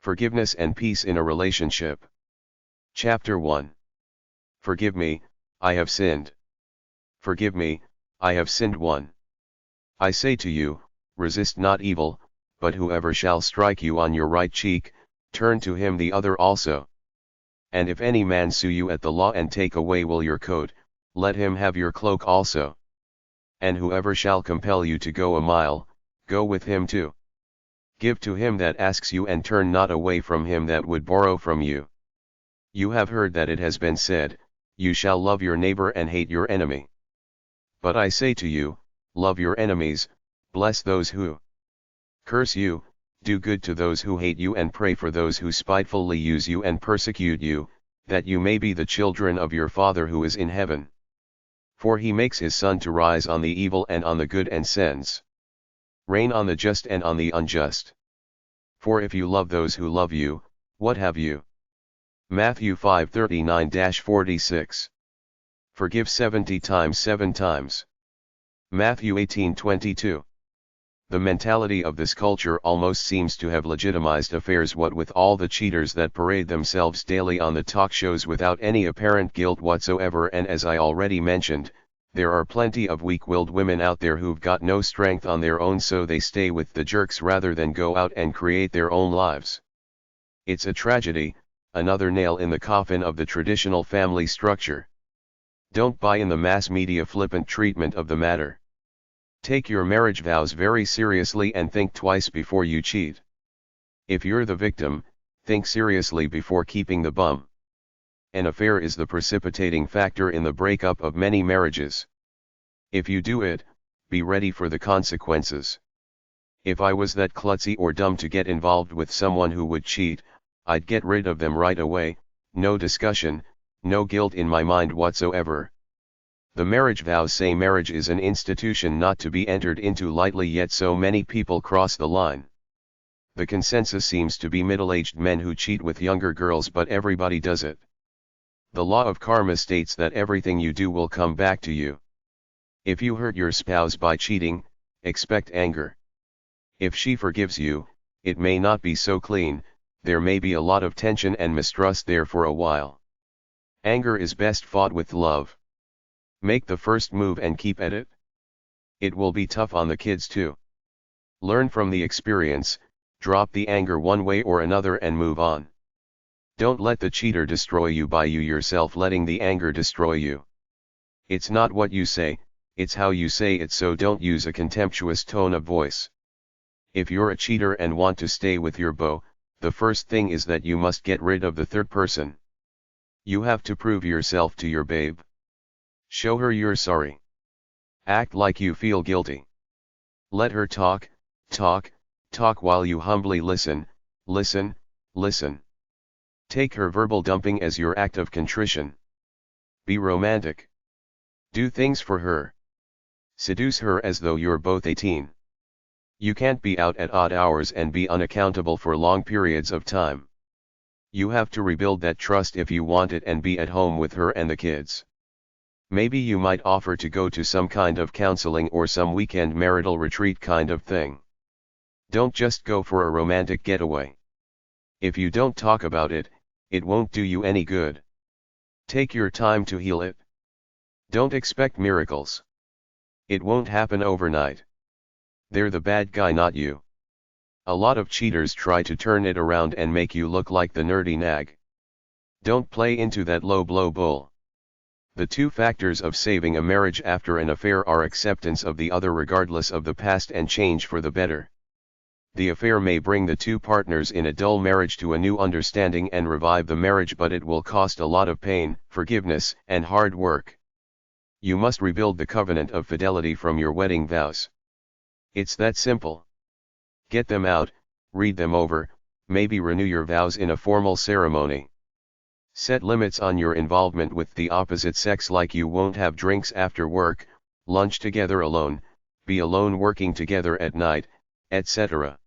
Forgiveness and Peace in a Relationship. Chapter 1. Forgive me, I have sinned. Forgive me, I have sinned. 1. I say to you, resist not evil, but whoever shall strike you on your right cheek, turn to him the other also. And if any man sue you at the law and take away your coat, let him have your cloak also. And whoever shall compel you to go a mile, go with him 2. Give to him that asks you, and turn not away from him that would borrow from you. You have heard that it has been said, you shall love your neighbor and hate your enemy. But I say to you, love your enemies, bless those who curse you, do good to those who hate you, and pray for those who spitefully use you and persecute you, that you may be the children of your Father who is in heaven. For he makes his sun to rise on the evil and on the good, and sends rain on the just and on the unjust. For if you love those who love you, what have you? Matthew 5:39-46. Forgive 70 times 7 times. Matthew 18:22. The mentality of this culture almost seems to have legitimized affairs, what with all the cheaters that parade themselves daily on the talk shows without any apparent guilt whatsoever. And as I already mentioned, there are plenty of weak-willed women out there who've got no strength on their own, so they stay with the jerks rather than go out and create their own lives. It's a tragedy, another nail in the coffin of the traditional family structure. Don't buy in the mass media flippant treatment of the matter. Take your marriage vows very seriously and think twice before you cheat. If you're the victim, think seriously before keeping the bum. An affair is the precipitating factor in the breakup of many marriages. If you do it, be ready for the consequences. If I was that klutzy or dumb to get involved with someone who would cheat, I'd get rid of them right away, no discussion, no guilt in my mind whatsoever. The marriage vows say marriage is an institution not to be entered into lightly, yet so many people cross the line. The consensus seems to be middle-aged men who cheat with younger girls, but everybody does it. The law of karma states that everything you do will come back to you. If you hurt your spouse by cheating, expect anger. If she forgives you, it may not be so clean, there may be a lot of tension and mistrust there for a while. Anger is best fought with love. Make the first move and keep at it. It will be tough on the kids too. Learn from the experience, drop the anger one way or another and move on. Don't let the cheater destroy you by you yourself letting the anger destroy you. It's not what you say, it's how you say it, so don't use a contemptuous tone of voice. If you're a cheater and want to stay with your beau, the first thing is that you must get rid of the third person. You have to prove yourself to your babe. Show her you're sorry. Act like you feel guilty. Let her talk while you humbly listen. Take her verbal dumping as your act of contrition. Be romantic. Do things for her. Seduce her as though you're both 18. You can't be out at odd hours and be unaccountable for long periods of time. You have to rebuild that trust if you want it and be at home with her and the kids. Maybe you might offer to go to some kind of counseling or some weekend marital retreat kind of thing. Don't just go for a romantic getaway. If you don't talk about it, it won't do you any good. Take your time to heal it. Don't expect miracles. It won't happen overnight. They're the bad guy, not you. A lot of cheaters try to turn it around and make you look like the nerdy nag. Don't play into that low blow bull. The two factors of saving a marriage after an affair are acceptance of the other regardless of the past and change for the better. The affair may bring the two partners in a dull marriage to a new understanding and revive the marriage, but it will cost a lot of pain, forgiveness, and hard work. You must rebuild the covenant of fidelity from your wedding vows. It's that simple. Get them out, read them over, maybe renew your vows in a formal ceremony. Set limits on your involvement with the opposite sex, like you won't have drinks after work, lunch together alone, be alone working together at night, etc.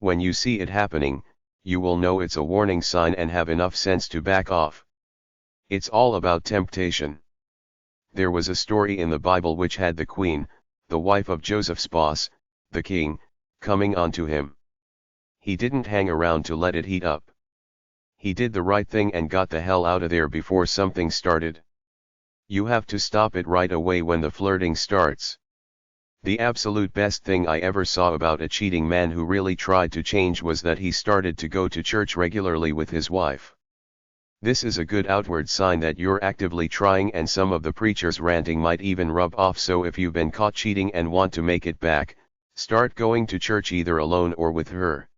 When you see it happening, you will know it's a warning sign and have enough sense to back off. It's all about temptation. There was a story in the Bible which had the queen, the wife of Joseph's boss, the king, coming on to him. He didn't hang around to let it heat up. He did the right thing and got the hell out of there before something started. You have to stop it right away when the flirting starts. The absolute best thing I ever saw about a cheating man who really tried to change was that he started to go to church regularly with his wife. This is a good outward sign that you're actively trying, and some of the preacher's ranting might even rub off. So if you've been caught cheating and want to make it back, start going to church either alone or with her.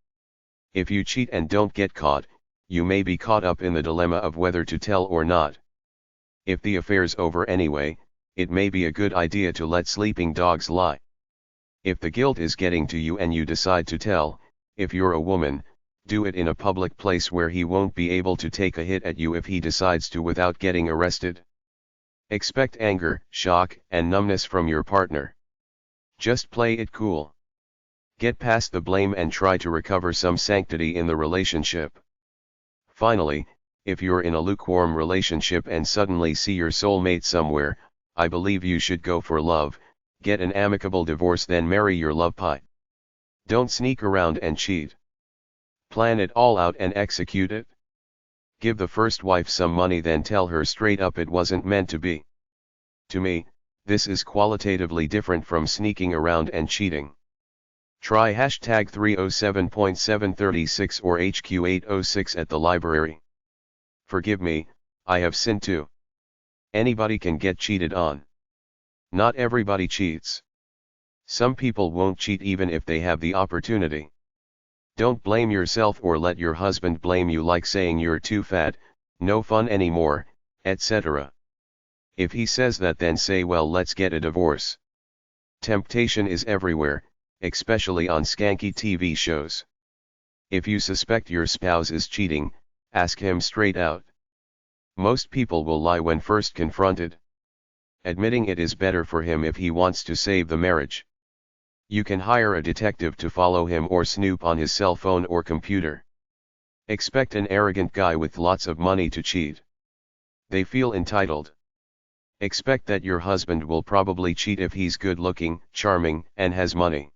If you cheat and don't get caught, you may be caught up in the dilemma of whether to tell or not. If the affair's over anyway, it may be a good idea to let sleeping dogs lie. If the guilt is getting to you and you decide to tell, if you're a woman, do it in a public place where he won't be able to take a hit at you if he decides to without getting arrested. Expect anger, shock, and numbness from your partner. Just play it cool. Get past the blame and try to recover some sanctity in the relationship. Finally, if you're in a lukewarm relationship and suddenly see your soulmate somewhere, I believe you should go for love, get an amicable divorce, then marry your love pie. Don't sneak around and cheat. Plan it all out and execute it. Give the first wife some money, then tell her straight up it wasn't meant to be. To me, this is qualitatively different from sneaking around and cheating. Try hashtag 307.736 or HQ806 at the library. Forgive me, I have sinned too. Anybody can get cheated on. Not everybody cheats. Some people won't cheat even if they have the opportunity. Don't blame yourself or let your husband blame you, like saying you're too fat, no fun anymore, etc. If he says that, then say, well, let's get a divorce. Temptation is everywhere, especially on skanky TV shows. If you suspect your spouse is cheating, ask him straight out. Most people will lie when first confronted. Admitting it is better for him if he wants to save the marriage. You can hire a detective to follow him or snoop on his cell phone or computer. Expect an arrogant guy with lots of money to cheat. They feel entitled. Expect that your husband will probably cheat if he's good looking, charming, and has money.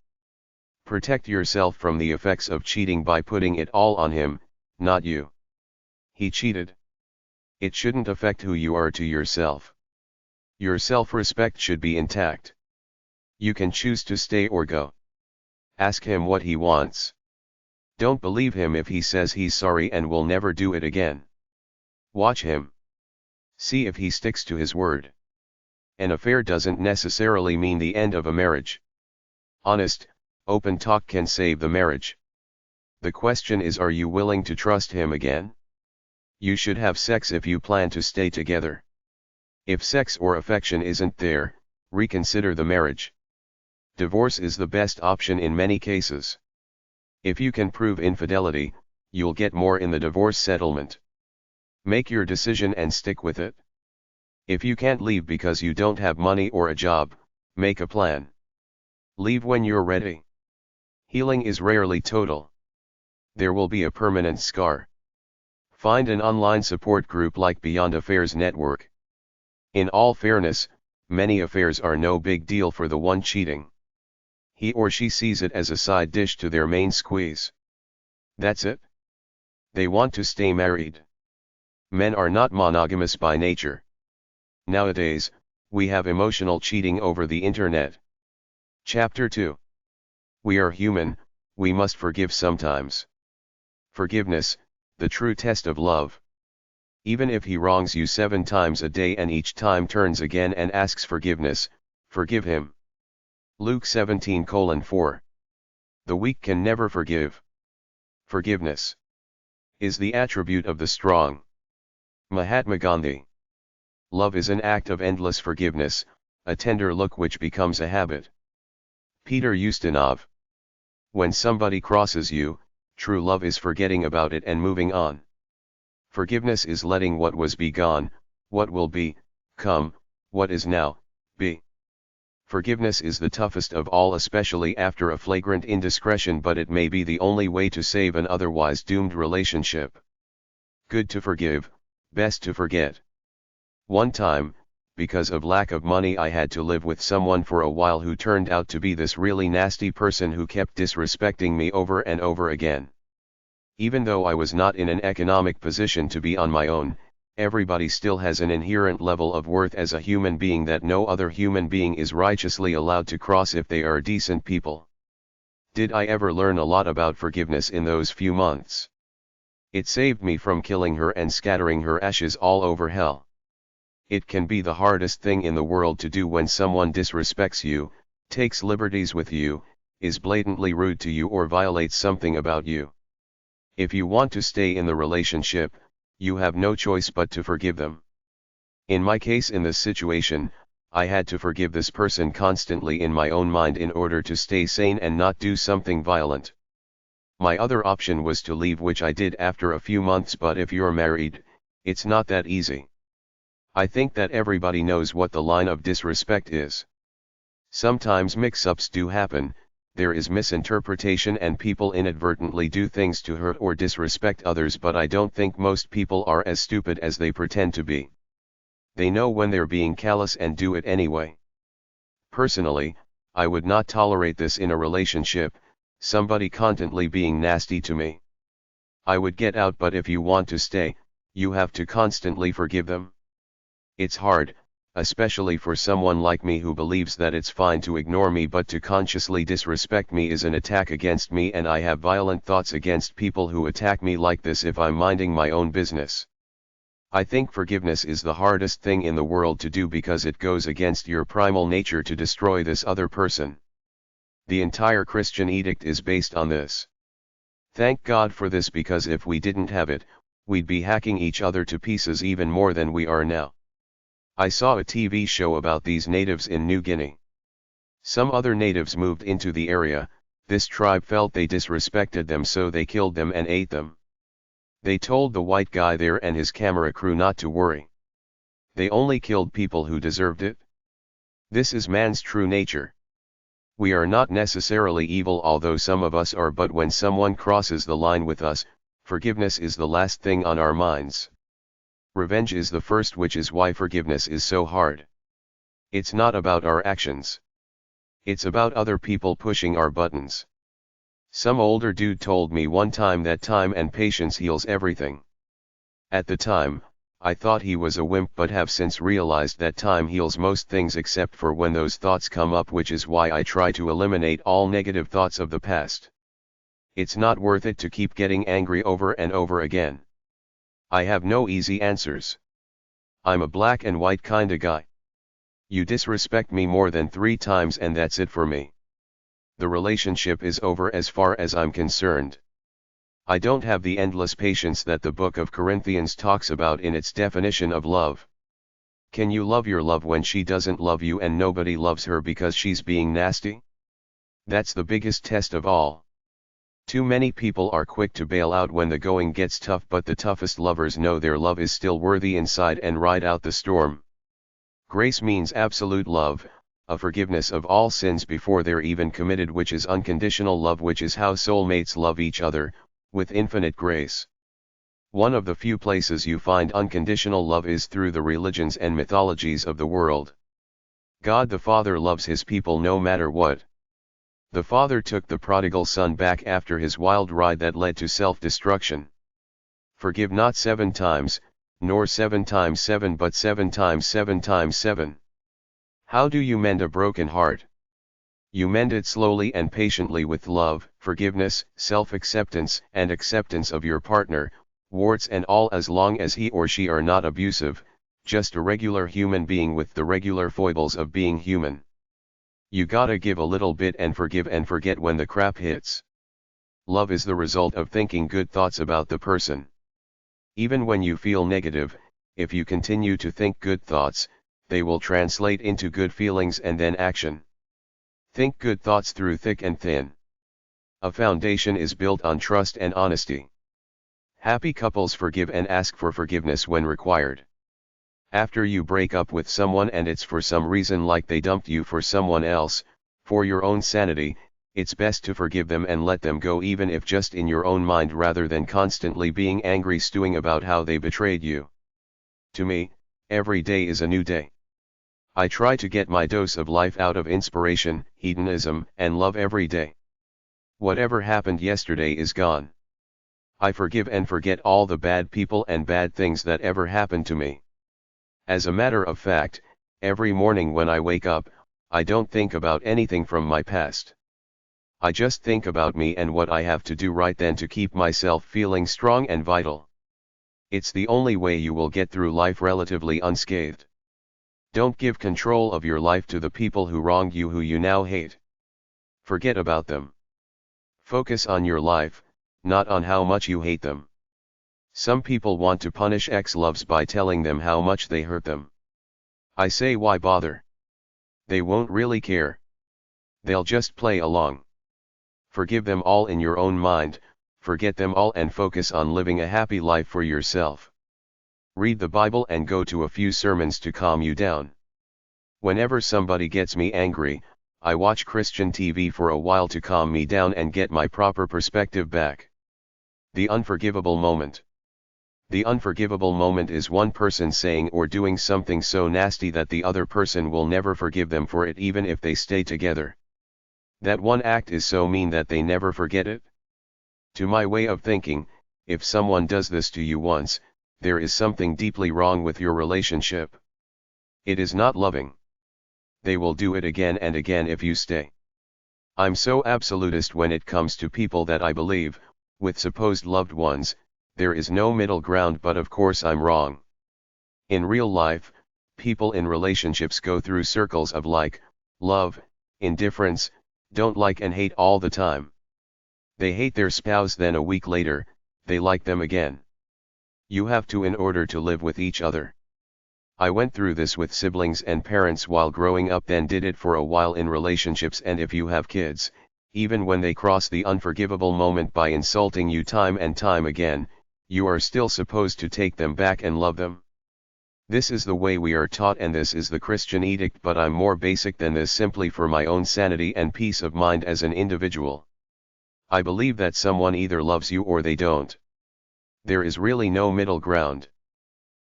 Protect yourself from the effects of cheating by putting it all on him, not you. He cheated. It shouldn't affect who you are to yourself. Your self-respect should be intact. You can choose to stay or go. Ask him what he wants. Don't believe him if he says he's sorry and will never do it again. Watch him. See if he sticks to his word. An affair doesn't necessarily mean the end of a marriage. Honest, open talk can save the marriage. The question is, are you willing to trust him again? You should have sex if you plan to stay together. If sex or affection isn't there, reconsider the marriage. Divorce is the best option in many cases. If you can prove infidelity, you'll get more in the divorce settlement. Make your decision and stick with it. If you can't leave because you don't have money or a job, make a plan. Leave when you're ready. Healing is rarely total. There will be a permanent scar. Find an online support group like Beyond Affairs Network. In all fairness, many affairs are no big deal for the one cheating. He or she sees it as a side dish to their main squeeze. That's it. They want to stay married. Men are not monogamous by nature. Nowadays, we have emotional cheating over the internet. Chapter 2. We are human, we must forgive sometimes. Forgiveness, the true test of love. Even if he wrongs you 7 times a day and each time turns again and asks forgiveness, forgive him. Luke 17:4. The weak can never forgive. Forgiveness is the attribute of the strong. Mahatma Gandhi. Love is an act of endless forgiveness, a tender look which becomes a habit. Peter Ustinov. When somebody crosses you, true love is forgetting about it and moving on. Forgiveness is letting what was be gone, what will be, come, what is now, be. Forgiveness is the toughest of all, especially after a flagrant indiscretion, but it may be the only way to save an otherwise doomed relationship. Good to forgive, best to forget. One time, because of lack of money, I had to live with someone for a while who turned out to be this really nasty person who kept disrespecting me over and over again. Even though I was not in an economic position to be on my own, everybody still has an inherent level of worth as a human being that no other human being is righteously allowed to cross if they are decent people. Did I ever learn a lot about forgiveness in those few months? It saved me from killing her and scattering her ashes all over hell. It can be the hardest thing in the world to do when someone disrespects you, takes liberties with you, is blatantly rude to you or violates something about you. If you want to stay in the relationship, you have no choice but to forgive them. In my case in this situation, I had to forgive this person constantly in my own mind in order to stay sane and not do something violent. My other option was to leave, which I did after a few months, but if you're married, it's not that easy. I think that everybody knows what the line of disrespect is. Sometimes mix-ups do happen, there is misinterpretation and people inadvertently do things to hurt or disrespect others, but I don't think most people are as stupid as they pretend to be. They know when they're being callous and do it anyway. Personally, I would not tolerate this in a relationship, somebody constantly being nasty to me. I would get out, but if you want to stay, you have to constantly forgive them. It's hard, especially for someone like me who believes that it's fine to ignore me, but to consciously disrespect me is an attack against me, and I have violent thoughts against people who attack me like this if I'm minding my own business. I think forgiveness is the hardest thing in the world to do because it goes against your primal nature to destroy this other person. The entire Christian edict is based on this. Thank God for this, because if we didn't have it, we'd be hacking each other to pieces even more than we are now. I saw a TV show about these natives in New Guinea. Some other natives moved into the area, this tribe felt they disrespected them, so they killed them and ate them. They told the white guy there and his camera crew not to worry. They only killed people who deserved it. This is man's true nature. We are not necessarily evil, although some of us are, but when someone crosses the line with us, forgiveness is the last thing on our minds. Revenge is the first, which is why forgiveness is so hard. It's not about our actions. It's about other people pushing our buttons. Some older dude told me one time that time and patience heals everything. At the time, I thought he was a wimp, but have since realized that time heals most things except for when those thoughts come up, which is why I try to eliminate all negative thoughts of the past. It's not worth it to keep getting angry over and over again. I have no easy answers. I'm a black and white kinda guy. You disrespect me more than 3 times and that's it for me. The relationship is over as far as I'm concerned. I don't have the endless patience that the book of Corinthians talks about in its definition of love. Can you love your love when she doesn't love you and nobody loves her because she's being nasty? That's the biggest test of all. Too many people are quick to bail out when the going gets tough, but the toughest lovers know their love is still worthy inside and ride out the storm. Grace means absolute love, a forgiveness of all sins before they're even committed, which is unconditional love, which is how soulmates love each other, with infinite grace. One of the few places you find unconditional love is through the religions and mythologies of the world. God the Father loves his people no matter what. The Father took the prodigal son back after his wild ride that led to self-destruction. Forgive not 7 times, nor 7 times 7, but 7 times 7 times 7. How do you mend a broken heart? You mend it slowly and patiently with love, forgiveness, self-acceptance, and acceptance of your partner, warts and all, as long as he or she are not abusive, just a regular human being with the regular foibles of being human. You gotta give a little bit and forgive and forget when the crap hits. Love is the result of thinking good thoughts about the person. Even when you feel negative, if you continue to think good thoughts, they will translate into good feelings and then action. Think good thoughts through thick and thin. A foundation is built on trust and honesty. Happy couples forgive and ask for forgiveness when required. After you break up with someone and it's for some reason like they dumped you for someone else, for your own sanity, it's best to forgive them and let them go, even if just in your own mind, rather than constantly being angry stewing about how they betrayed you. To me, every day is a new day. I try to get my dose of life out of inspiration, hedonism, and love every day. Whatever happened yesterday is gone. I forgive and forget all the bad people and bad things that ever happened to me. As a matter of fact, every morning when I wake up, I don't think about anything from my past. I just think about me and what I have to do right then to keep myself feeling strong and vital. It's the only way you will get through life relatively unscathed. Don't give control of your life to the people who wronged you, who you now hate. Forget about them. Focus on your life, not on how much you hate them. Some people want to punish ex-loves by telling them how much they hurt them. I say, why bother? They won't really care. They'll just play along. Forgive them all in your own mind, forget them all and focus on living a happy life for yourself. Read the Bible and go to a few sermons to calm you down. Whenever somebody gets me angry, I watch Christian TV for a while to calm me down and get my proper perspective back. The unforgivable moment. The unforgivable moment is one person saying or doing something so nasty that the other person will never forgive them for it even if they stay together. That one act is so mean that they never forget it. To my way of thinking, if someone does this to you once, there is something deeply wrong with your relationship. It is not loving. They will do it again and again if you stay. I'm so absolutist when it comes to people that I believe, with supposed loved ones, there is no middle ground, but of course I'm wrong. In real life, people in relationships go through circles of like, love, indifference, don't like and hate all the time. They hate their spouse, then a week later, they like them again. You have to in order to live with each other. I went through this with siblings and parents while growing up, then did it for a while in relationships, and if you have kids, even when they cross the unforgivable moment by insulting you time and time again, you are still supposed to take them back and love them. This is the way we are taught and this is the Christian edict, but I'm more basic than this simply for my own sanity and peace of mind as an individual. I believe that someone either loves you or they don't. There is really no middle ground.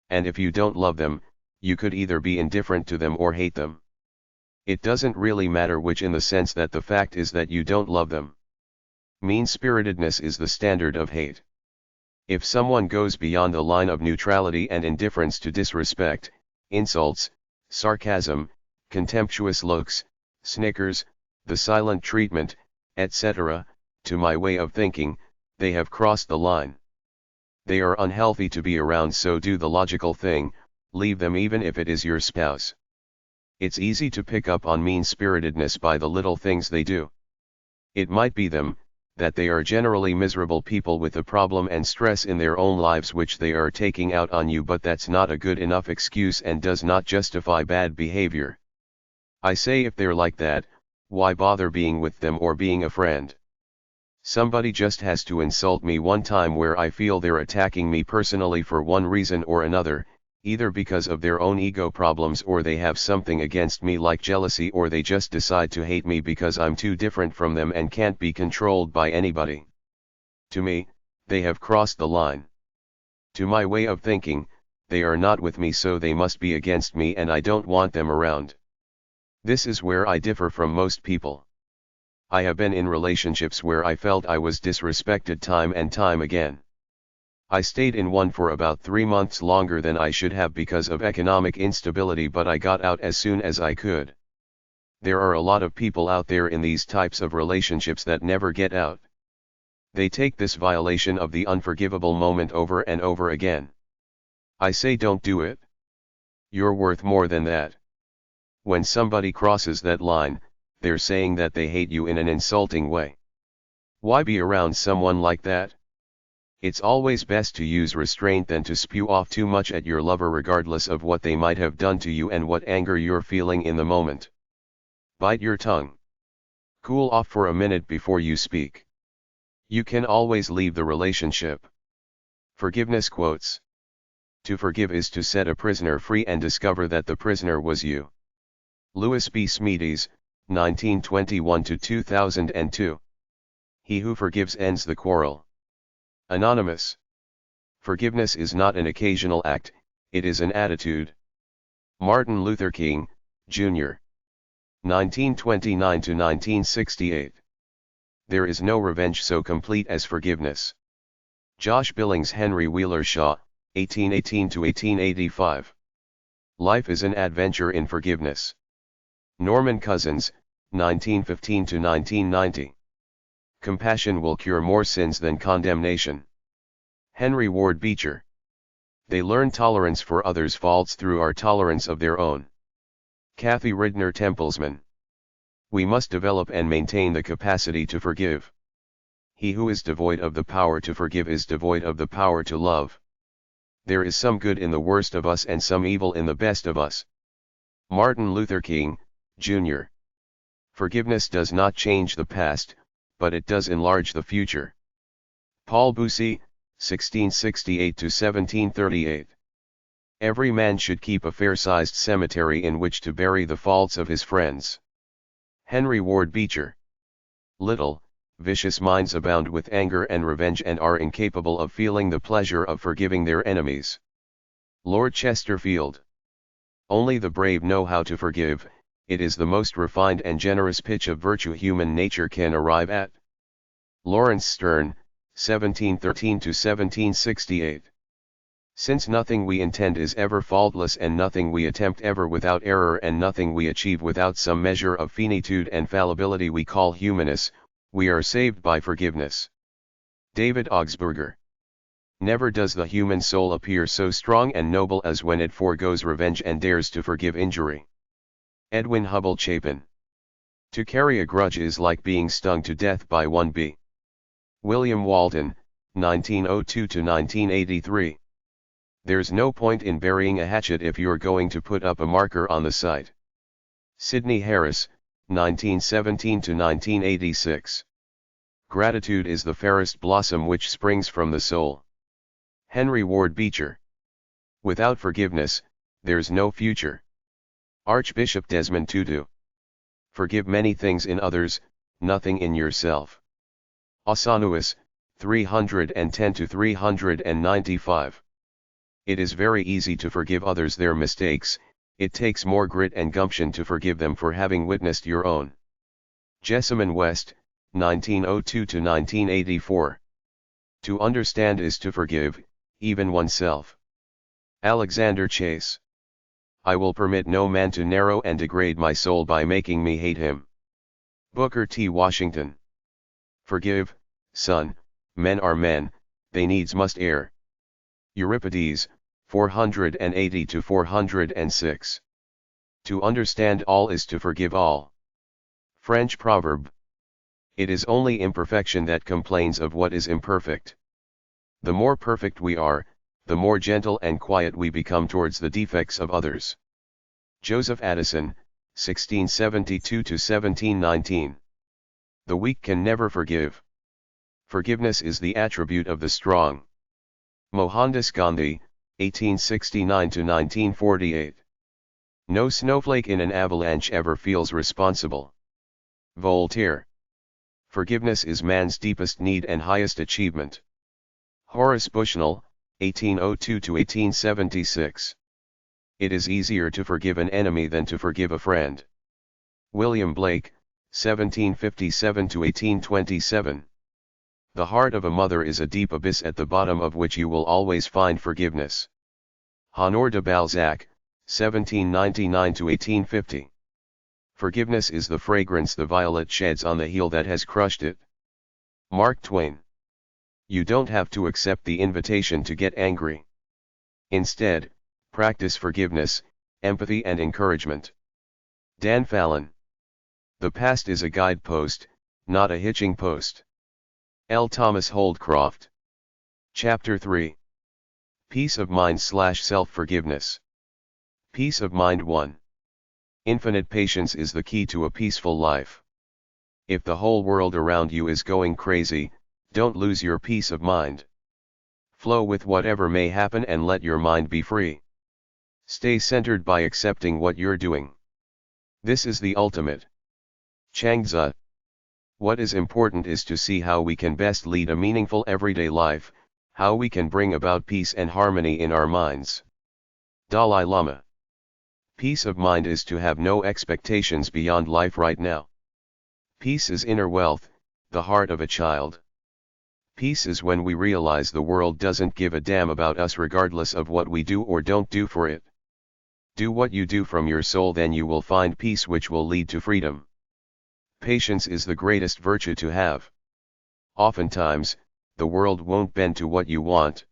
And if you don't love them, you could either be indifferent to them or hate them. It doesn't really matter which, in the sense that the fact is that you don't love them. Mean-spiritedness is the standard of hate. If someone goes beyond the line of neutrality and indifference to disrespect, insults, sarcasm, contemptuous looks, snickers, the silent treatment, etc., to my way of thinking, they have crossed the line. They are unhealthy to be around, so do the logical thing, leave them even if it is your spouse. It's easy to pick up on mean-spiritedness by the little things they do. It might be them, that they are generally miserable people with a problem and stress in their own lives which they are taking out on you, but that's not a good enough excuse and does not justify bad behavior. I say, if they're like that, why bother being with them or being a friend? Somebody just has to insult me one time where I feel they're attacking me personally for one reason or another, either because of their own ego problems or they have something against me like jealousy, or they just decide to hate me because I'm too different from them and can't be controlled by anybody. To me, they have crossed the line. To my way of thinking, they are not with me, so they must be against me and I don't want them around. This is where I differ from most people. I have been in relationships where I felt I was disrespected time and time again. I stayed in one for about 3 months longer than I should have because of economic instability, but I got out as soon as I could. There are a lot of people out there in these types of relationships that never get out. They take this violation of the unforgivable moment over and over again. I say, don't do it. You're worth more than that. When somebody crosses that line, they're saying that they hate you in an insulting way. Why be around someone like that? It's always best to use restraint than to spew off too much at your lover, regardless of what they might have done to you and what anger you're feeling in the moment. Bite your tongue. Cool off for a minute before you speak. You can always leave the relationship. Forgiveness quotes. To forgive is to set a prisoner free and discover that the prisoner was you. Louis B. Smedes, 1921-2002. He who forgives ends the quarrel. Anonymous. Forgiveness is not an occasional act, it is an attitude. Martin Luther King, Jr. 1929-1968. There is no revenge so complete as forgiveness. Josh Billings, Henry Wheeler Shaw, 1818 to 1885. Life is an adventure in forgiveness. Norman Cousins, 1915 to 1990. Compassion will cure more sins than condemnation. Henry Ward Beecher. They learn tolerance for others' faults through our tolerance of their own. Kathy Ridner Templesman. We must develop and maintain the capacity to forgive. He who is devoid of the power to forgive is devoid of the power to love. There is some good in the worst of us and some evil in the best of us. Martin Luther King, Jr. Forgiveness does not change the past, but it does enlarge the future. Paul Bousy, 1668 to 1738. Every man should keep a fair-sized cemetery in which to bury the faults of his friends. Henry Ward Beecher. Little, vicious minds abound with anger and revenge and are incapable of feeling the pleasure of forgiving their enemies. Lord Chesterfield. Only the brave know how to forgive, it is the most refined and generous pitch of virtue human nature can arrive at. Lawrence Sterne, 1713 to 1768. Since nothing we intend is ever faultless and nothing we attempt ever without error and nothing we achieve without some measure of finitude and fallibility we call humanness, we are saved by forgiveness. David Augsburger. Never does the human soul appear so strong and noble as when it forgoes revenge and dares to forgive injury. Edwin Hubble Chapin. To carry a grudge is like being stung to death by one bee. William Walton, 1902 to 1983. There's no point in burying a hatchet if you're going to put up a marker on the site. Sidney Harris, 1917 to 1986. Gratitude is the fairest blossom which springs from the soul. Henry Ward Beecher. Without forgiveness, there's no future. Archbishop Desmond Tutu. Forgive many things in others, nothing in yourself. Osanuis, 310 to 395. It is very easy to forgive others their mistakes, it takes more grit and gumption to forgive them for having witnessed your own. Jessamine West, 1902 to 1984. To understand is to forgive, even oneself. Alexander Chase. I will permit no man to narrow and degrade my soul by making me hate him. Booker T. Washington. Forgive, son, men are men, they needs must err. Euripides, 480 to 406. To understand all is to forgive all. French proverb. It is only imperfection that complains of what is imperfect. The more perfect we are, the more gentle and quiet we become towards the defects of others. Joseph Addison, 1672 to 1719. The weak can never forgive. Forgiveness is the attribute of the strong. Mohandas Gandhi, 1869 to 1948. No snowflake in an avalanche ever feels responsible. Voltaire. Forgiveness is man's deepest need and highest achievement. Horace Bushnell, 1802 to 1876. It is easier to forgive an enemy than to forgive a friend. William Blake, 1757 to 1827. The heart of a mother is a deep abyss at the bottom of which you will always find forgiveness. Honoré de Balzac, 1799 to 1850. Forgiveness is the fragrance the violet sheds on the heel that has crushed it. Mark Twain. You don't have to accept the invitation to get angry. Instead, practice forgiveness, empathy and encouragement. Dan Fallon. The past is a guidepost, not a hitching post. L. Thomas Holdcroft. Chapter 3. Peace of mind / self-forgiveness. Peace of mind 1. Infinite patience is the key to a peaceful life. If the whole world around you is going crazy, don't lose your peace of mind. Flow with whatever may happen and let your mind be free. Stay centered by accepting what you're doing. This is the ultimate. Changzi. What is important is to see how we can best lead a meaningful everyday life, how we can bring about peace and harmony in our minds. Dalai Lama. Peace of mind is to have no expectations beyond life right now. Peace is inner wealth, the heart of a child. Peace is when we realize the world doesn't give a damn about us regardless of what we do or don't do for it. Do what you do from your soul, then you will find peace, which will lead to freedom. Patience is the greatest virtue to have. Oftentimes, the world won't bend to what you want.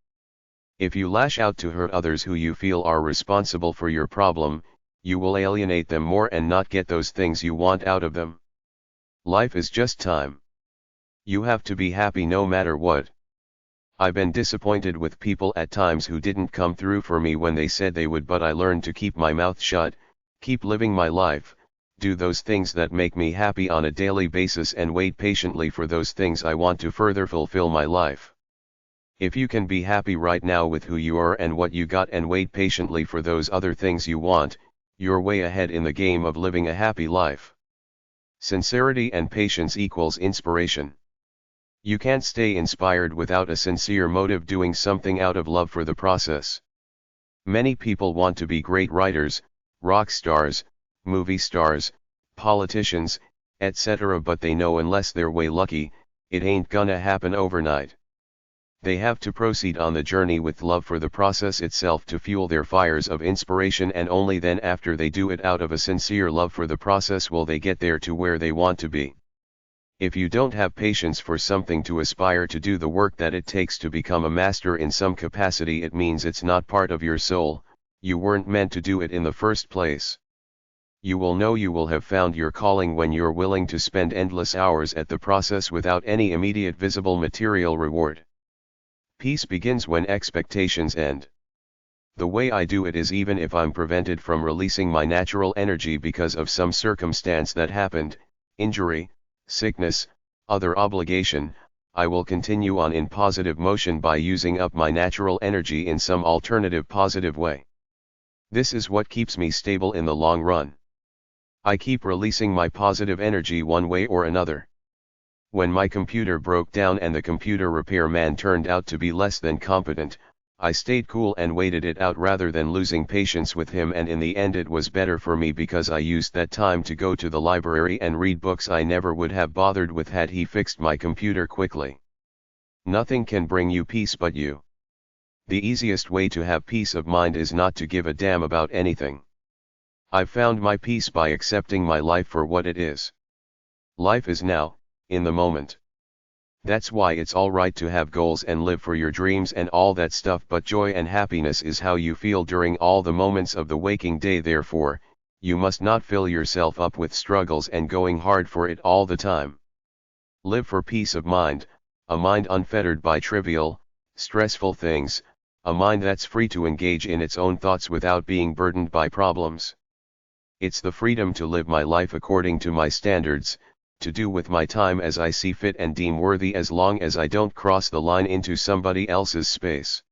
If you lash out to hurt others who you feel are responsible for your problem, you will alienate them more and not get those things you want out of them. Life is just time. You have to be happy no matter what. I've been disappointed with people at times who didn't come through for me when they said they would, but I learned to keep my mouth shut, keep living my life, do those things that make me happy on a daily basis, and wait patiently for those things I want to further fulfill my life. If you can be happy right now with who you are and what you got and wait patiently for those other things you want, you're way ahead in the game of living a happy life. Sincerity and patience equals inspiration. You can't stay inspired without a sincere motive, doing something out of love for the process. Many people want to be great writers, rock stars, movie stars, politicians, etc., but they know unless they're way lucky, it ain't gonna happen overnight. They have to proceed on the journey with love for the process itself to fuel their fires of inspiration, and only then, after they do it out of a sincere love for the process, will they get there to where they want to be. If you don't have patience for something to aspire to do the work that it takes to become a master in some capacity, it means it's not part of your soul, you weren't meant to do it in the first place. You will know you will have found your calling when you're willing to spend endless hours at the process without any immediate visible material reward. Peace begins when expectations end. The way I do it is, even if I'm prevented from releasing my natural energy because of some circumstance that happened, injury, sickness, other obligation, I will continue on in positive motion by using up my natural energy in some alternative positive way. This is what keeps me stable in the long run. I keep releasing my positive energy one way or another. When my computer broke down and the computer repairman turned out to be less than competent, I stayed cool and waited it out rather than losing patience with him, and in the end it was better for me because I used that time to go to the library and read books I never would have bothered with had he fixed my computer quickly. Nothing can bring you peace but you. The easiest way to have peace of mind is not to give a damn about anything. I've found my peace by accepting my life for what it is. Life is now, in the moment. That's why it's alright to have goals and live for your dreams and all that stuff, but joy and happiness is how you feel during all the moments of the waking day. Therefore, you must not fill yourself up with struggles and going hard for it all the time. Live for peace of mind, a mind unfettered by trivial, stressful things, a mind that's free to engage in its own thoughts without being burdened by problems. It's the freedom to live my life according to my standards, to do with my time as I see fit and deem worthy, as long as I don't cross the line into somebody else's space.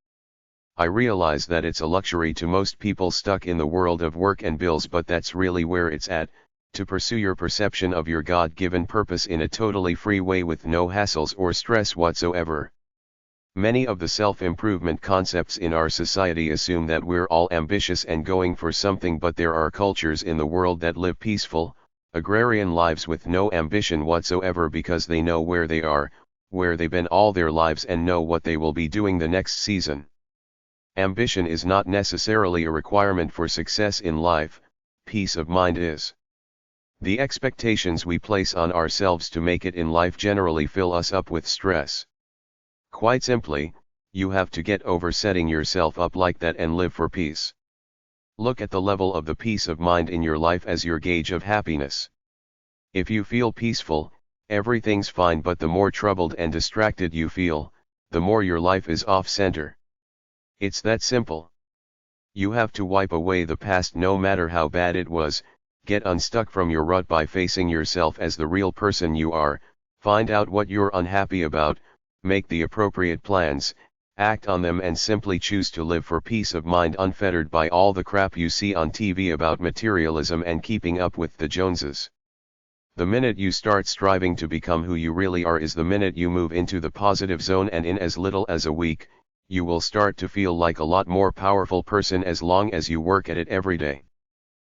I realize that it's a luxury to most people stuck in the world of work and bills, but that's really where it's at, to pursue your perception of your God-given purpose in a totally free way with no hassles or stress whatsoever. Many of the self-improvement concepts in our society assume that we're all ambitious and going for something, but there are cultures in the world that live peaceful, agrarian lives with no ambition whatsoever because they know where they are, where they've been all their lives, and know what they will be doing the next season. Ambition is not necessarily a requirement for success in life, peace of mind is. The expectations we place on ourselves to make it in life generally fill us up with stress. Quite simply, you have to get over setting yourself up like that and live for peace. Look at the level of the peace of mind in your life as your gauge of happiness. If you feel peaceful, everything's fine, but the more troubled and distracted you feel, the more your life is off-center. It's that simple. You have to wipe away the past no matter how bad it was, get unstuck from your rut by facing yourself as the real person you are, find out what you're unhappy about, make the appropriate plans, act on them, and simply choose to live for peace of mind unfettered by all the crap you see on TV about materialism and keeping up with the Joneses. The minute you start striving to become who you really are is the minute you move into the positive zone, and in as little as a week, you will start to feel like a lot more powerful person as long as you work at it every day.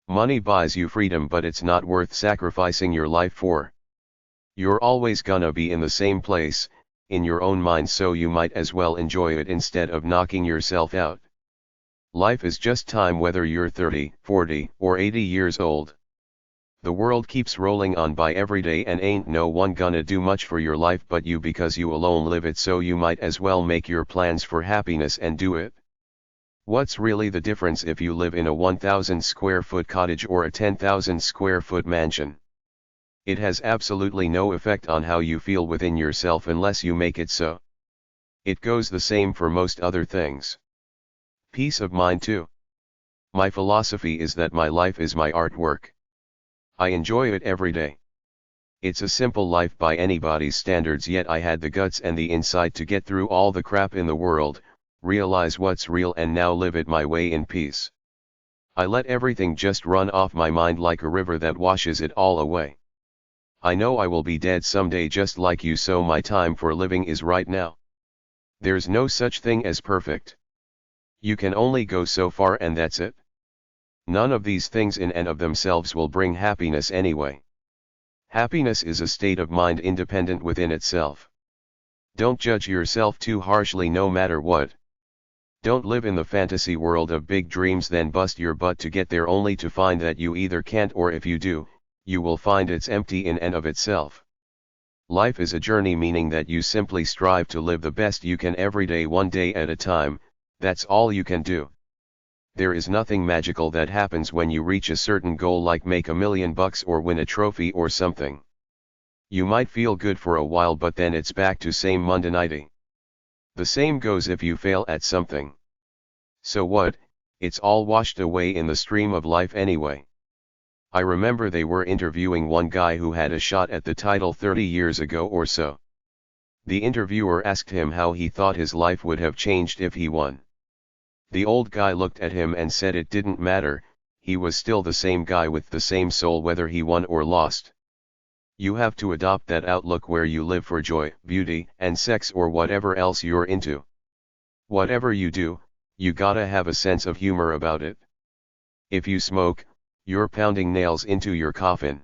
Money buys you freedom, but it's not worth sacrificing your life for. You're always gonna be in the same place, in your own mind, so you might as well enjoy it instead of knocking yourself out. Life is just time, whether you're 30, 40, or 80 years old. The world keeps rolling on by every day, and ain't no one gonna do much for your life but you, because you alone live it, so you might as well make your plans for happiness and do it. What's really the difference if you live in a 1,000 square foot cottage or a 10,000 square foot mansion? It has absolutely no effect on how you feel within yourself unless you make it so. It goes the same for most other things. Peace of mind too. My philosophy is that my life is my artwork. I enjoy it every day. It's a simple life by anybody's standards, yet I had the guts and the insight to get through all the crap in the world, realize what's real, and now live it my way in peace. I let everything just run off my mind like a river that washes it all away. I know I will be dead someday just like you, so my time for living is right now. There's no such thing as perfect. You can only go so far, and that's it. None of these things in and of themselves will bring happiness anyway. Happiness is a state of mind independent within itself. Don't judge yourself too harshly no matter what. Don't live in the fantasy world of big dreams, then bust your butt to get there only to find that you either can't, or if you do, you will find it's empty in and of itself. Life is a journey, meaning that you simply strive to live the best you can every day, one day at a time. That's all you can do. There is nothing magical that happens when you reach a certain goal, like make $1 million or win a trophy or something. You might feel good for a while, but then it's back to same mundanity. The same goes if you fail at something. So what? It's all washed away in the stream of life anyway. I remember they were interviewing one guy who had a shot at the title 30 years ago or so. The interviewer asked him how he thought his life would have changed if he won. The old guy looked at him and said it didn't matter, he was still the same guy with the same soul whether he won or lost. You have to adopt that outlook where you live for joy, beauty, and sex, or whatever else you're into. Whatever you do, you gotta have a sense of humor about it. If you smoke, you're pounding nails into your coffin.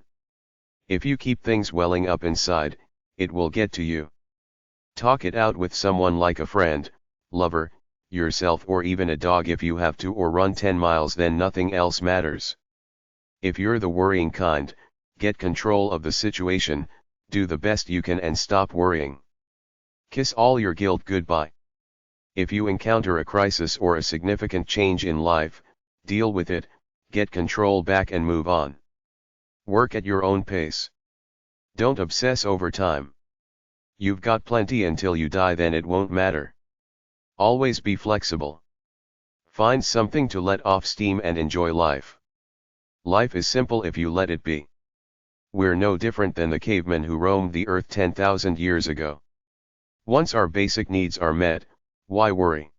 If you keep things welling up inside, it will get to you. Talk it out with someone, like a friend, lover, yourself, or even a dog if you have to, or run 10 miles, then nothing else matters. If you're the worrying kind, get control of the situation, do the best you can and stop worrying. Kiss all your guilt goodbye. If you encounter a crisis or a significant change in life, deal with it, get control back and move on. Work at your own pace. Don't obsess over time. You've got plenty until you die, then it won't matter. Always be flexible. Find something to let off steam and enjoy life. Life is simple if you let it be. We're no different than the cavemen who roamed the earth 10,000 years ago. Once our basic needs are met, why worry?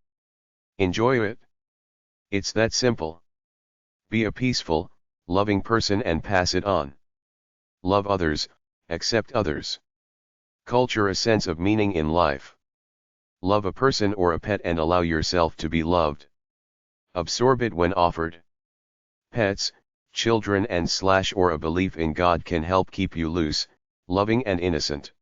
Enjoy it. It's that simple. Be a peaceful, loving person and pass it on. Love others, accept others. Culture a sense of meaning in life. Love a person or a pet and allow yourself to be loved. Absorb it when offered. Pets, children and or a belief in God can help keep you loose, loving and innocent.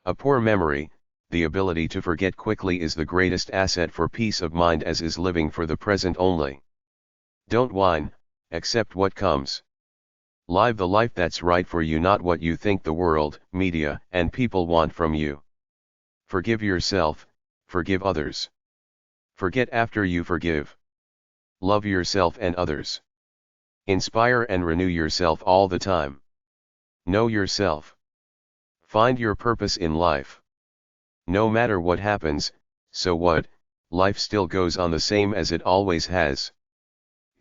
A poor memory, the ability to forget quickly, is the greatest asset for peace of mind, as is living for the present only. Don't whine, accept what comes. Live the life that's right for you, not what you think the world, media, and people want from you. Forgive yourself, forgive others. Forget after you forgive. Love yourself and others. Inspire and renew yourself all the time. Know yourself. Find your purpose in life. No matter what happens, so what, life still goes on the same as it always has.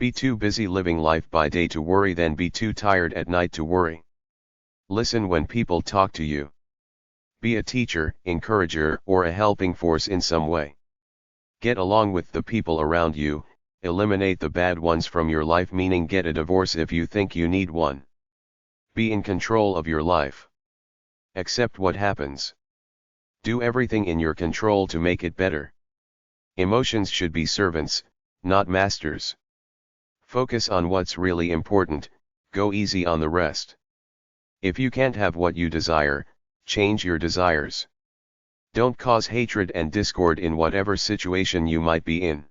Be too busy living life by day to worry, then be too tired at night to worry. Listen when people talk to you. Be a teacher, encourager, or a helping force in some way. Get along with the people around you, eliminate the bad ones from your life, meaning get a divorce if you think you need one. Be in control of your life. Accept what happens. Do everything in your control to make it better. Emotions should be servants, not masters. Focus on what's really important, go easy on the rest. If you can't have what you desire, change your desires. Don't cause hatred and discord in whatever situation you might be in.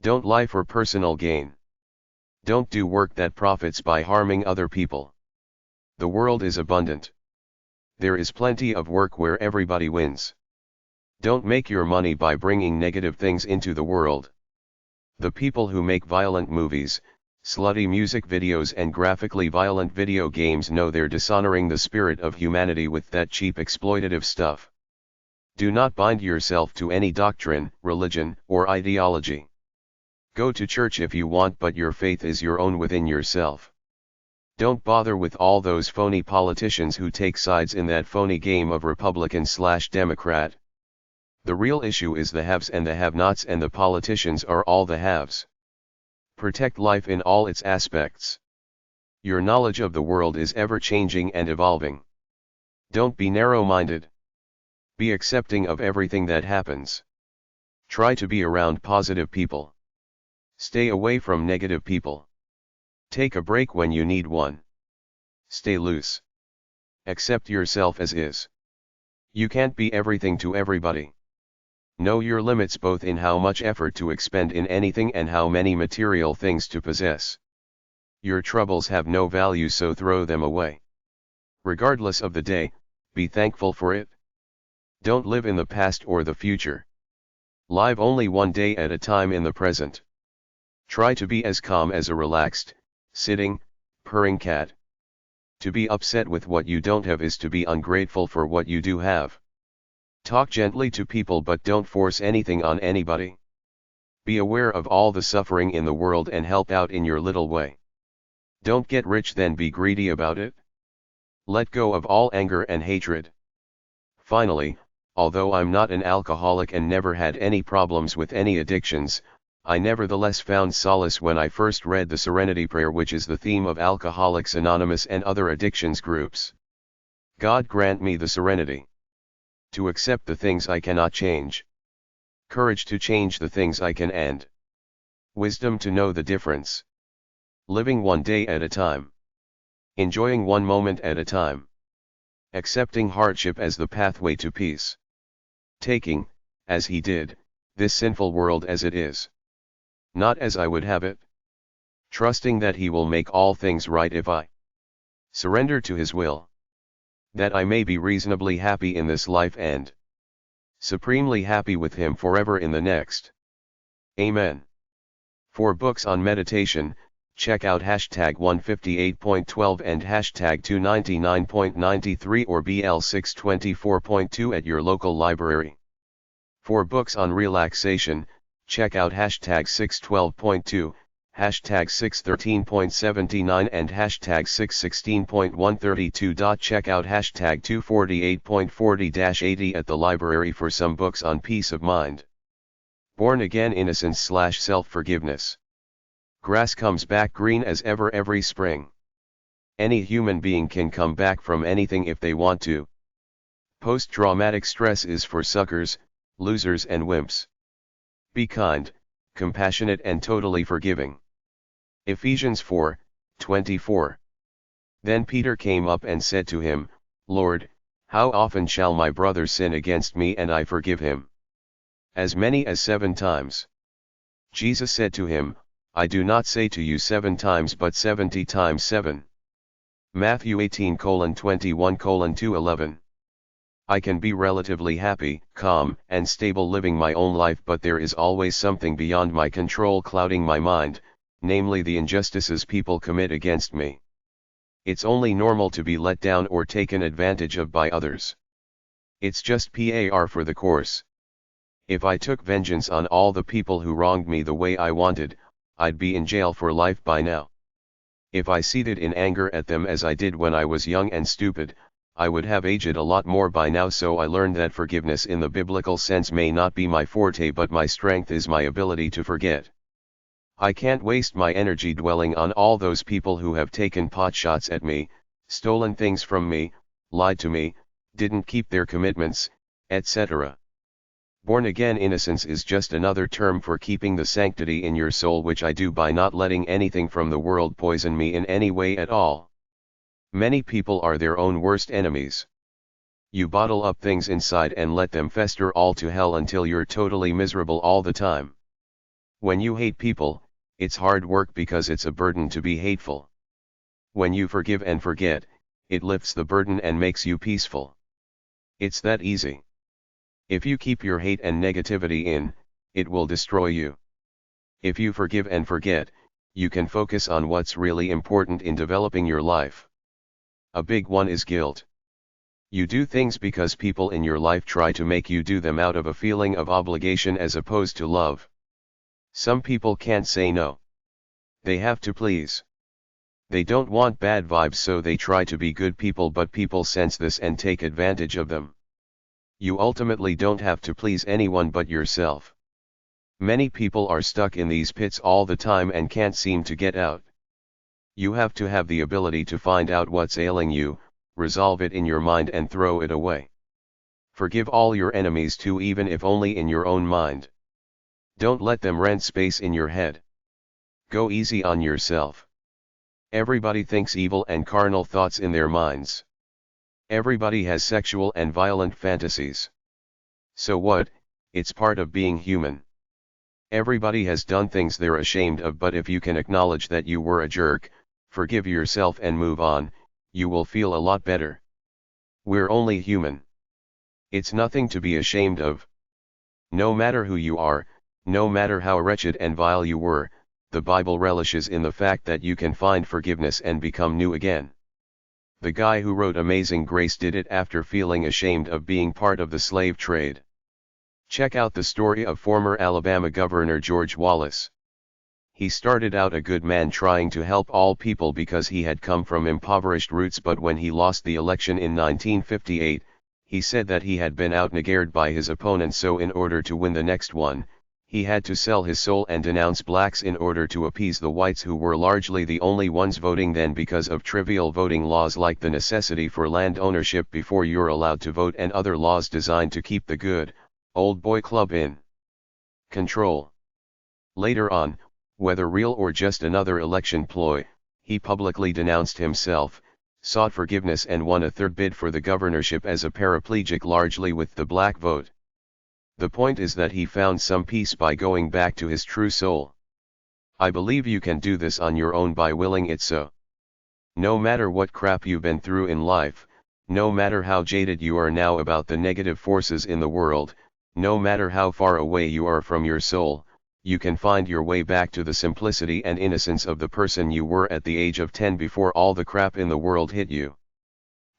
Don't lie for personal gain. Don't do work that profits by harming other people. The world is abundant. There is plenty of work where everybody wins. Don't make your money by bringing negative things into the world. The people who make violent movies, slutty music videos and graphically violent video games know they're dishonoring the spirit of humanity with that cheap exploitative stuff. Do not bind yourself to any doctrine, religion, or ideology. Go to church if you want, but your faith is your own within yourself. Don't bother with all those phony politicians who take sides in that phony game of Republican/Democrat. The real issue is the haves and the have-nots, and the politicians are all the haves. Protect life in all its aspects. Your knowledge of the world is ever changing and evolving. Don't be narrow-minded. Be accepting of everything that happens. Try to be around positive people. Stay away from negative people. Take a break when you need one. Stay loose. Accept yourself as is. You can't be everything to everybody. Know your limits both in how much effort to expend in anything and how many material things to possess. Your troubles have no value, so throw them away. Regardless of the day, be thankful for it. Don't live in the past or the future. Live only one day at a time in the present. Try to be as calm as a relaxed, sitting, purring cat. To be upset with what you don't have is to be ungrateful for what you do have. Talk gently to people, but don't force anything on anybody. Be aware of all the suffering in the world and help out in your little way. Don't get rich then be greedy about it. Let go of all anger and hatred. Finally, although I'm not an alcoholic and never had any problems with any addictions, I nevertheless found solace when I first read the Serenity Prayer, which is the theme of Alcoholics Anonymous and other addictions groups. God grant me the serenity to accept the things I cannot change, courage to change the things I can, and wisdom to know the difference. Living one day at a time. Enjoying one moment at a time. Accepting hardship as the pathway to peace. Taking, as he did, this sinful world as it is. Not as I would have it. Trusting that he will make all things right if I surrender to his will. That I may be reasonably happy in this life and supremely happy with him forever in the next. Amen. For books on meditation, check out hashtag 158.12 and hashtag 299.93 or BL 624.2 at your local library. For books on relaxation, check out hashtag 612.2, hashtag 613.79 and hashtag 616.132. Check out hashtag 248.40-80 at the library for some books on peace of mind. Born Again Innocence/Self-Forgiveness. Grass comes back green as ever every spring. Any human being can come back from anything if they want to. Post-traumatic stress is for suckers, losers and wimps. Be kind, compassionate and totally forgiving. Ephesians 4:24. Then Peter came up and said to him, Lord, how often shall my brother sin against me and I forgive him? As many as 7 times. Jesus said to him, I do not say to you 7 times but 70 times 7. Matthew 18:21:211. I can be relatively happy, calm, and stable living my own life, but there is always something beyond my control clouding my mind, namely the injustices people commit against me. It's only normal to be let down or taken advantage of by others. It's just par for the course. If I took vengeance on all the people who wronged me the way I wanted, I'd be in jail for life by now. If I seethed in anger at them as I did when I was young and stupid, I would have aged a lot more by now. So I learned that forgiveness in the biblical sense may not be my forte, but my strength is my ability to forget. I can't waste my energy dwelling on all those people who have taken potshots at me, stolen things from me, lied to me, didn't keep their commitments, etc. Born again innocence is just another term for keeping the sanctity in your soul, which I do by not letting anything from the world poison me in any way at all. Many people are their own worst enemies. You bottle up things inside and let them fester all to hell until you're totally miserable all the time. When you hate people, it's hard work because it's a burden to be hateful. When you forgive and forget, it lifts the burden and makes you peaceful. It's that easy. If you keep your hate and negativity in, it will destroy you. If you forgive and forget, you can focus on what's really important in developing your life. A big one is guilt. You do things because people in your life try to make you do them out of a feeling of obligation as opposed to love. Some people can't say no. They have to please. They don't want bad vibes, so they try to be good people, but people sense this and take advantage of them. You ultimately don't have to please anyone but yourself. Many people are stuck in these pits all the time and can't seem to get out. You have to have the ability to find out what's ailing you, resolve it in your mind and throw it away. Forgive all your enemies too, even if only in your own mind. Don't let them rent space in your head. Go easy on yourself. Everybody thinks evil and carnal thoughts in their minds. Everybody has sexual and violent fantasies. So what? It's part of being human. Everybody has done things they're ashamed of, but if you can acknowledge that you were a jerk, forgive yourself and move on, you will feel a lot better. We're only human. It's nothing to be ashamed of. No matter who you are, no matter how wretched and vile you were, the Bible relishes in the fact that you can find forgiveness and become new again. The guy who wrote Amazing Grace did it after feeling ashamed of being part of the slave trade. Check out the story of former Alabama Governor George Wallace. He started out a good man trying to help all people because he had come from impoverished roots, but when he lost the election in 1958, he said that he had been outniggered by his opponent, so in order to win the next one, he had to sell his soul and denounce blacks in order to appease the whites, who were largely the only ones voting then because of trivial voting laws like the necessity for land ownership before you're allowed to vote and other laws designed to keep the good, old boy club in control. Later on, whether real or just another election ploy, he publicly denounced himself, sought forgiveness and won a third bid for the governorship as a paraplegic, largely with the black vote. The point is that he found some peace by going back to his true soul. I believe you can do this on your own by willing it so. No matter what crap you've been through in life, no matter how jaded you are now about the negative forces in the world, no matter how far away you are from your soul, you can find your way back to the simplicity and innocence of the person you were at the age of 10 before all the crap in the world hit you.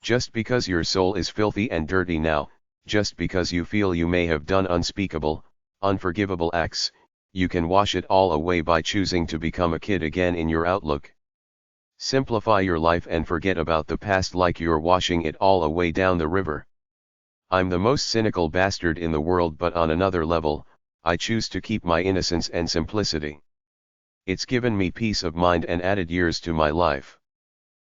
Just because your soul is filthy and dirty now, just because you feel you may have done unspeakable, unforgivable acts, you can wash it all away by choosing to become a kid again in your outlook. Simplify your life and forget about the past like you're washing it all away down the river. I'm the most cynical bastard in the world, but on another level, I choose to keep my innocence and simplicity. It's given me peace of mind and added years to my life.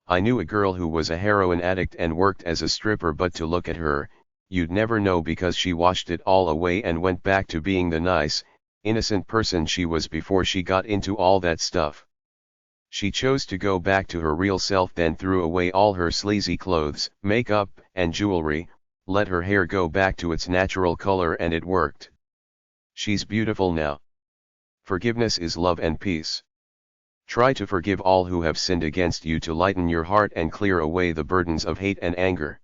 I knew a girl who was a heroin addict and worked as a stripper, but to look at her, you'd never know because she washed it all away and went back to being the nice, innocent person she was before she got into all that stuff. She chose to go back to her real self, then threw away all her sleazy clothes, makeup, and jewelry, let her hair go back to its natural color, and it worked. She's beautiful now. Forgiveness is love and peace. Try to forgive all who have sinned against you to lighten your heart and clear away the burdens of hate and anger.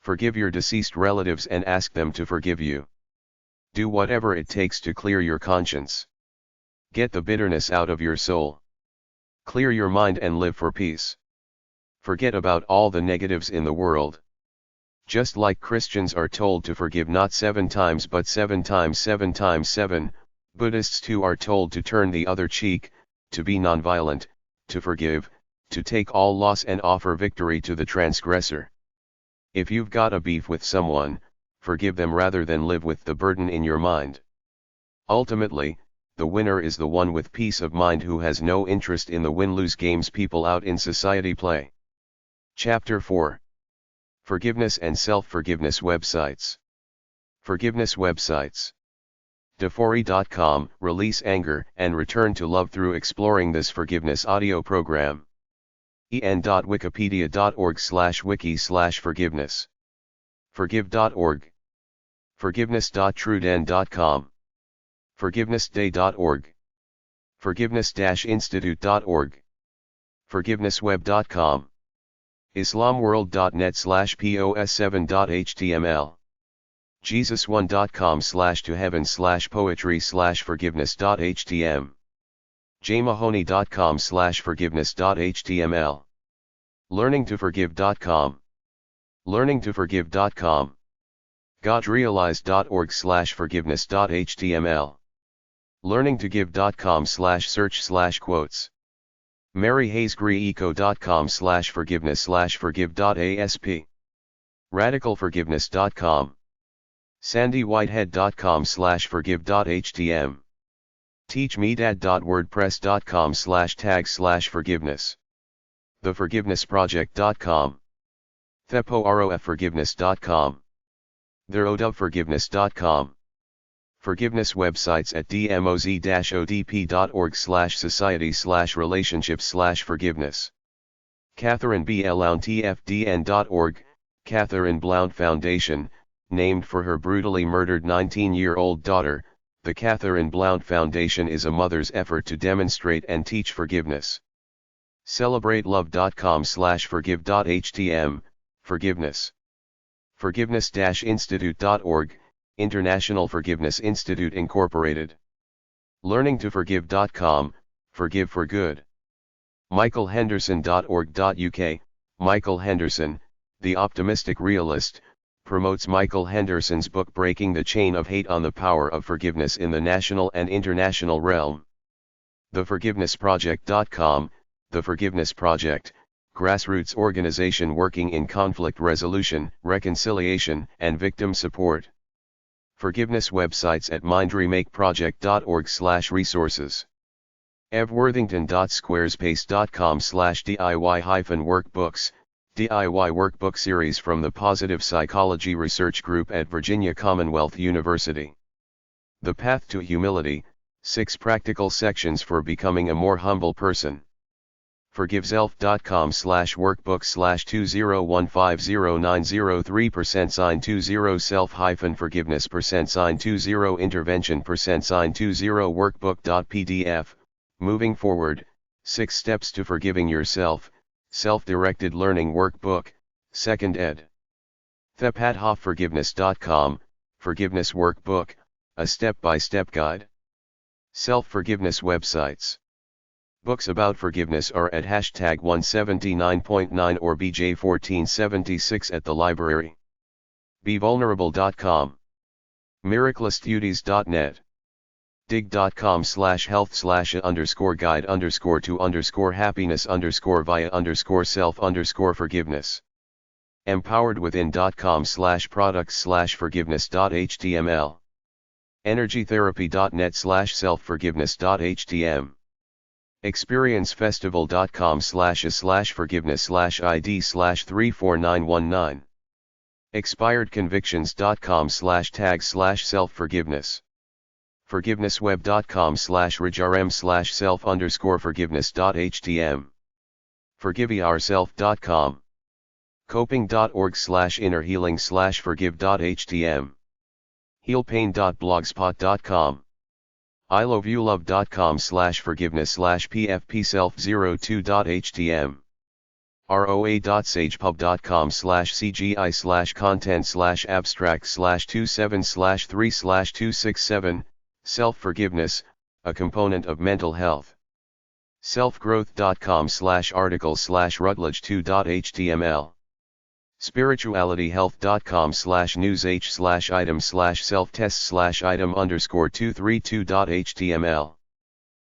Forgive your deceased relatives and ask them to forgive you. Do whatever it takes to clear your conscience. Get the bitterness out of your soul. Clear your mind and live for peace. Forget about all the negatives in the world. Just like Christians are told to forgive not 7 times but 7 times 7 times 7, Buddhists too are told to turn the other cheek, to be nonviolent, to forgive, to take all loss and offer victory to the transgressor. If you've got a beef with someone, forgive them rather than live with the burden in your mind. Ultimately, the winner is the one with peace of mind who has no interest in the win-lose games people out in society play. Chapter 4. Forgiveness and Self-Forgiveness Websites. Forgiveness websites. Defori.com, release anger and return to love through exploring this forgiveness audio program. en.wikipedia.org/wiki/forgiveness. Forgive.org. Forgiveness.truden.com. Forgivenessday.org. Forgiveness-institute.org. Forgivenessweb.com. Islamworld.net/pos7.html. Jesus1.com/toheaven/poetry/forgiveness.htm. jmahoney.com/forgiveness.html. learningtoforgive.com. learningtoforgive.com. godrealized.org/forgiveness.html. learningtogive.com/search/quotes. maryhayesgreeco.com/forgiveness/forgive.asp. radicalforgiveness.com. sandywhitehead.com/forgive.htm. teachmedad.wordpress.com/tag/forgiveness. theforgivenessproject.com. thepoRofforgiveness.com. therodofforgiveness.com. Forgiveness websites at dmoz-odp.org/society/relationships/forgiveness. Catherine B. Blount tfdn.org, Catherine Blount Foundation, named for her brutally murdered 19-year-old daughter. The Catherine Blount Foundation is a mother's effort to demonstrate and teach forgiveness. CelebrateLove.com/forgive.htm, forgiveness. Forgiveness-institute.org, International Forgiveness Institute Incorporated. Learningtoforgive.com, forgive for good. michaelhenderson.org.uk, Michael Henderson, the optimistic realist, promotes Michael Henderson's book Breaking the Chain of Hate on the Power of Forgiveness in the National and International Realm. theforgivenessproject.com, The Forgiveness Project, grassroots organization working in conflict resolution, reconciliation, and victim support. Forgiveness websites at mindremakeproject.org/resources. evworthington.squarespace.com/DIY-workbooks, DIY workbook series from the Positive Psychology Research Group at Virginia Commonwealth University. The Path to Humility, 6 practical sections for becoming a more humble person. Forgiveself.com/workbook/2015090 self-forgiveness%20 intervention%20 workbook.pdf. Moving forward, 6 steps to forgiving yourself, self-directed learning workbook, 2nd ed. thepadhoffforgiveness.com, forgiveness workbook, a step-by-step guide. Self-forgiveness websites. Books about forgiveness are at #179.9 or BJ1476 at the library. BeVulnerable.com. Miraculousduties.net. dig.com/health/_guide_to_happiness_via_self_forgiveness. empoweredwithin.com/products/forgiveness.html. energytherapy.net/self-forgiveness.htm. experience-festival.com/forgiveness/id/34919. expiredconvictions.com/tag/self-forgiveness. forgivenessweb.com/ridgerm/self_forgiveness.htm. forgiveyourself.com. coping.org/innerhealing/forgive.htm. healpain.blogspot.com. iloveyouLove.com/forgiveness/pfpself02.htm. roa.sagepub.com/cgi/content/abstract/27/3/267, self-forgiveness, a component of mental health. selfgrowth.com/article/rutledge2.html. spirituality-health.com/news/item/self-test/item_232.html.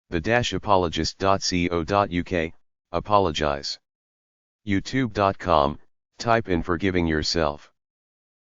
the-apologist.co.uk, apologize. youtube.com, type in forgiving yourself.